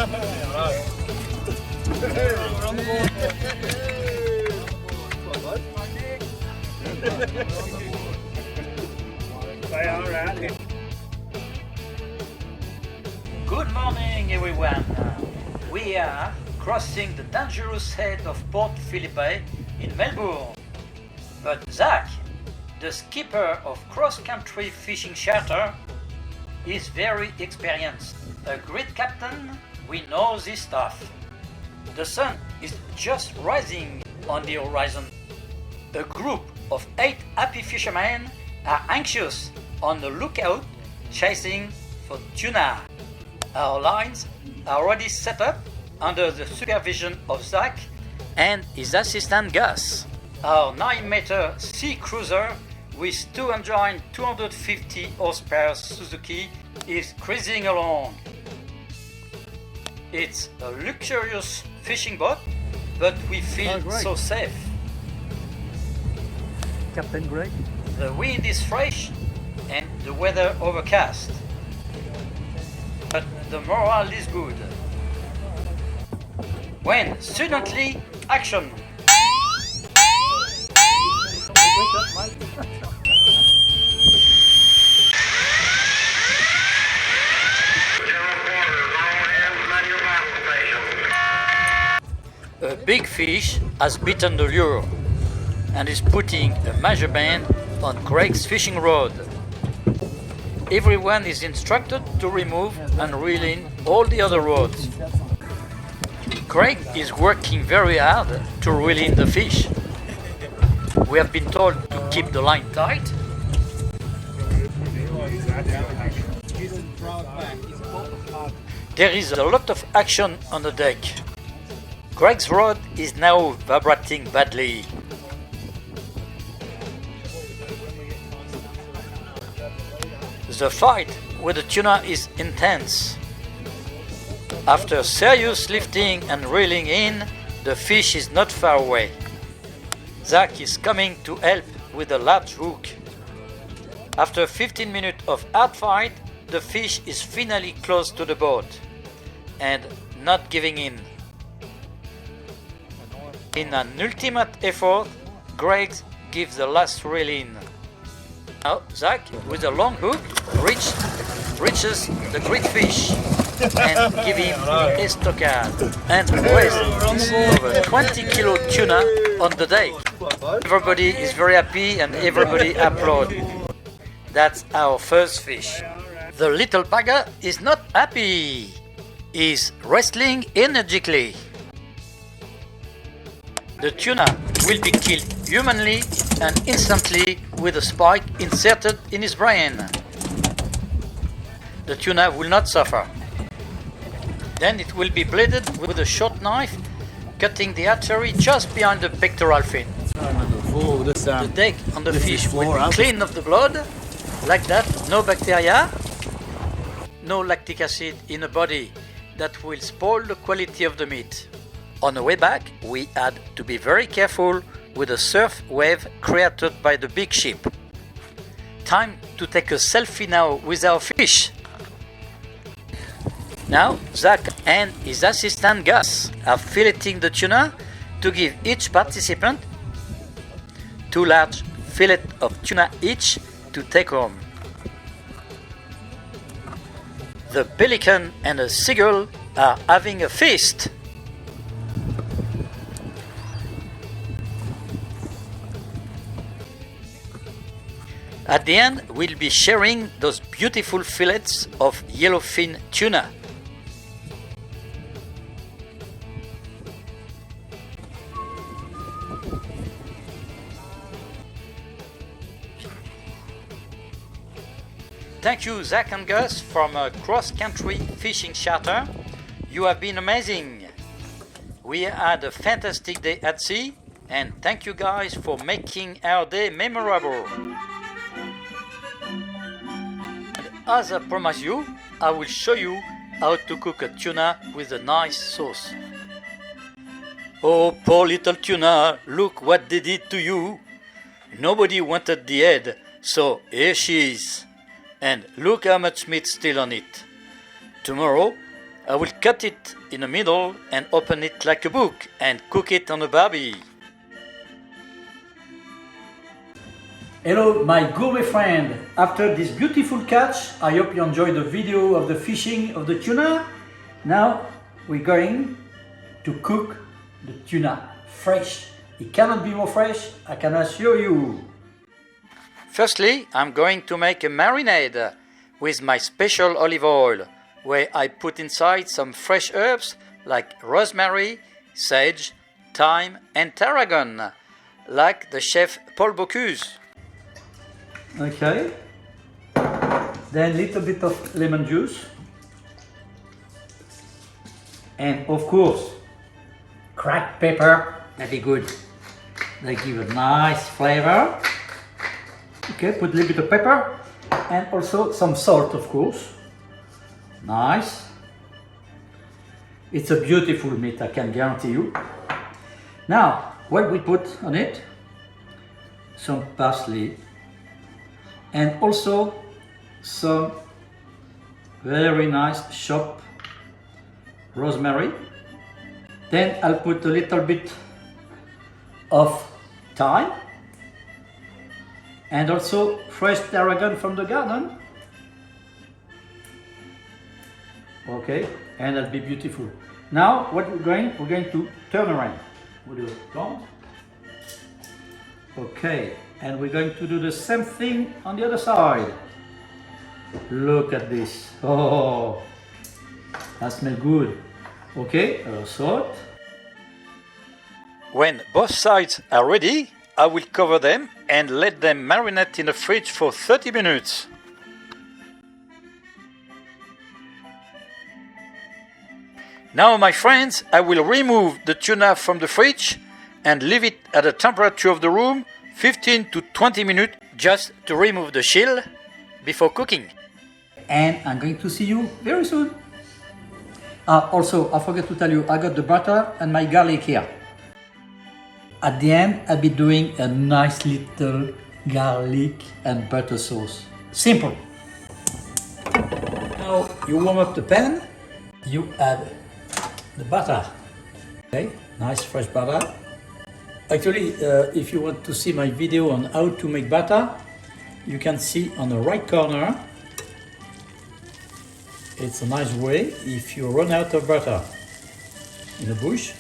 We're on the board. They are out here. Good morning, everyone. We are crossing the dangerous head of Port Phillip in Melbourne. But Zach, the skipper of cross-country fishing charter, is very experienced. A great captain, we know this stuff. The sun is just rising on the horizon. A group of 8 happy fishermen are anxious on the lookout, chasing for tuna. Our lines are already set up under the supervision of Zach and his assistant Gus. Our 9-meter sea cruiser with 250 horsepower Suzuki is cruising along. It's a luxurious fishing boat, but we feel so safe. Captain Greg. The wind is fresh and the weather overcast. But the morale is good. When suddenly action! A big fish has bitten the lure and is putting a measure band on Greg's fishing rod. Everyone is instructed to remove and reel in all the other rods. Greg is working very hard to reel in the fish. We have been told to keep the line tight. There is a lot of action on the deck. Greg's rod is now vibrating badly. The fight with the tuna is intense. After serious lifting and reeling in, the fish is not far away. Zach is coming to help with a large hook. After 15 minutes of hard fight, the fish is finally close to the boat and not giving in. In an ultimate effort, Greg gives the last reel in. Now Zach, with a long hook, reaches the great fish and give him the estocade and weighs over 20 kilo tuna on the deck. Everybody is very happy and everybody applaud. That's our first fish. The little bugger is not happy. He's wrestling energetically. The tuna will be killed humanly and instantly with a spike inserted in his brain. The tuna will not suffer. Then it will be bladed with a short knife, cutting the artery just behind the pectoral fin. The deck on the fish will be clean of the blood, like that, no bacteria, no lactic acid in the body that will spoil the quality of the meat. On the way back, we had to be very careful with the surf wave created by the big ship. Time to take a selfie now with our fish. Now, Zach and his assistant Gus are filleting the tuna to give each participant 2 large fillets of tuna each to take home. The pelican and the seagull are having a feast. At the end, we'll be sharing those beautiful fillets of yellowfin tuna. Thank you, Zach and Gus from a cross-country fishing charter. You have been amazing. We had a fantastic day at sea, and thank you guys for making our day memorable. As I promised you, I will show you how to cook a tuna with a nice sauce. Oh, poor little tuna, look what they did to you. Nobody wanted the head, so here she is. And look how much meat's still on it. Tomorrow, I will cut it in the middle and open it like a book and cook it on a barbie. Hello my gourmet friend! After this beautiful catch, I hope you enjoyed the video of the fishing of the tuna. Now we're going to cook the tuna fresh. It cannot be more fresh, I can assure you. Firstly, I'm going to make a marinade with my special olive oil, where I put inside some fresh herbs like rosemary, sage, thyme and tarragon, like the chef Paul Bocuse. Okay, then a little bit of lemon juice, and of course cracked pepper, that'd be good, they give a nice flavor. Okay, put a little bit of pepper and also some salt, of course. Nice. It's a beautiful meat, I can guarantee you. Now, what we put on it? Some parsley and also some very nice chopped rosemary. Then I'll put a little bit of thyme and also fresh tarragon from the garden. Okay, and that'll be beautiful. Now what we're going to turn around. We'll do it. Okay, and we're going to do the same thing on the other side. Look at this. Oh, that smells good. Okay, salt. When both sides are ready, I will cover them and let them marinate in the fridge for 30 minutes. Now, my friends, I will remove the tuna from the fridge and leave it at the temperature of the room 15 to 20 minutes just to remove the shell before cooking. And I'm going to see you very soon. Also, I forgot to tell you, I got the butter and my garlic here. At the end, I'll be doing a nice little garlic and butter sauce. Simple. Now, you warm up the pan, you add the butter. Okay, nice fresh butter. Actually, if you want to see my video on how to make butter, you can see on the right corner. It's a nice way if you run out of butter in the bush.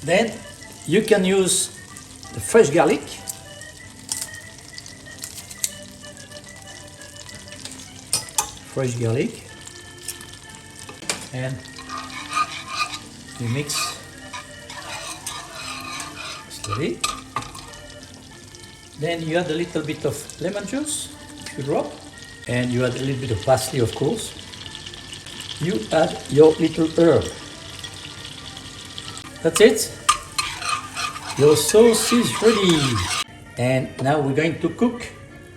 Then you can use the fresh garlic. Fresh garlic. And you mix slowly. Then you add a little bit of lemon juice, if you drop, and you add a little bit of parsley, of course. You add your little herb. That's it. Your sauce is ready. And now we're going to cook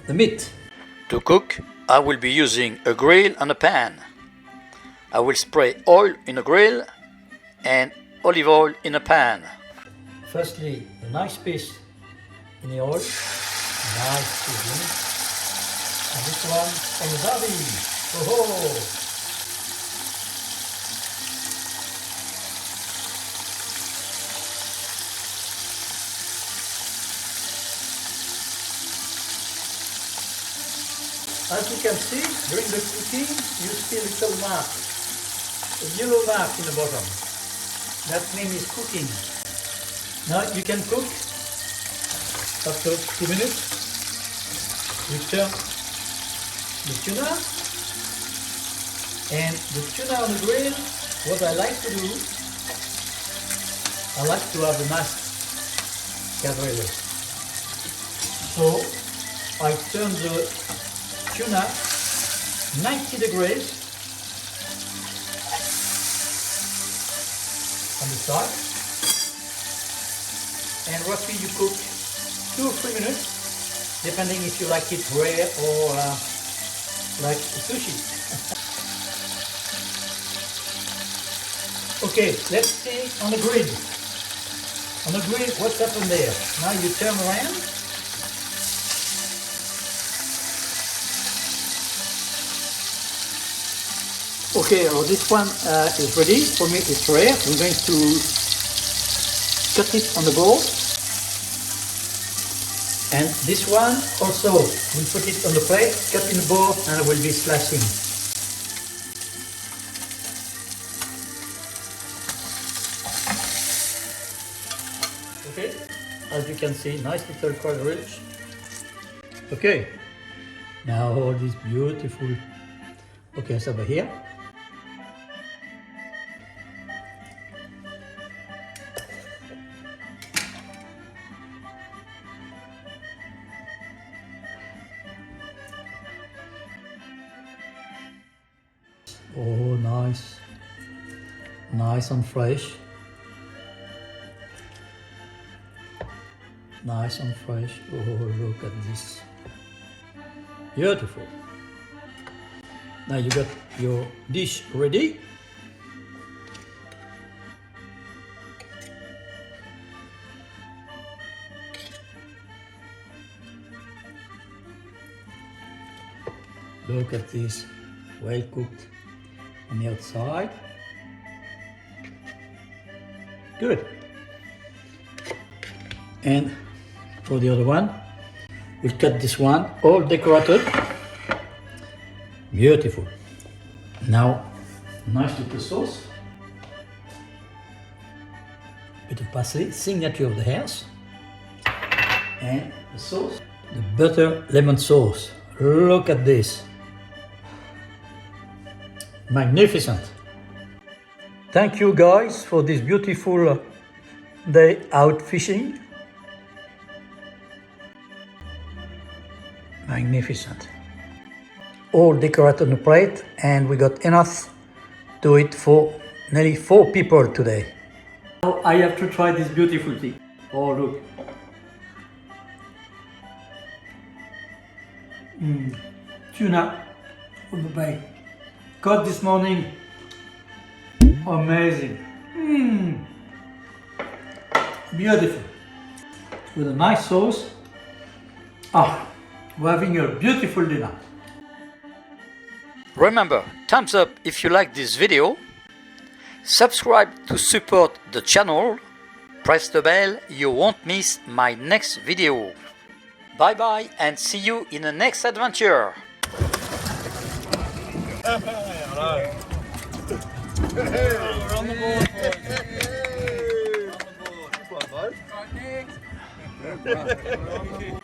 the meat. To cook, I will be using a grill and a pan. I will spray oil in a grill and olive oil in a pan. Firstly, a nice piece in the oil, nice seasoning, and this one on the barbie. Oh-ho! As you can see, during the cooking, you see a little mark, a yellow mark in the bottom. That means it's cooking. Now you can cook after 2 minutes. You turn the tuna, and the tuna on the grill, what I like to do, I like to have a nice cabriolet. So I turn the tuna 90 degrees on the side, and roughly you cook 2 or 3 minutes, depending if you like it rare or like sushi. Okay, let's see on the grill. On the grill, what's happened there? Now you turn around. Okay, well, this one is ready. For me, it's rare. We're going to cut it on the board. And this one also, we'll put it on the plate, cut in the board, and we'll be slicing. Okay, as you can see, nice little quadrille. Okay, now all this beautiful, okay, it's over here. Oh, nice, nice and fresh. Nice and fresh. Oh, look at this. Beautiful. Now you got your dish ready. Look at this, well cooked on the outside. Good. And for the other one, we'll cut this one, all decorated. Beautiful. Now, nice little sauce. Bit of parsley, signature of the house. And the sauce, the butter lemon sauce. Look at this. Magnificent. Thank you guys for this beautiful day out fishing. Magnificent. All decorated on the plate, and we got enough to eat for nearly 4 people today. Now I have to try this beautiful thing. Oh, look. Tuna from the bay. Caught this morning. Amazing. Beautiful. With a nice sauce. We're having a beautiful dinner. Remember, thumbs up if you like this video, subscribe to support the channel, press the bell, you won't miss my next video. Bye bye and see you in the next adventure. We're on the board, boys. We're on the board. Right, next.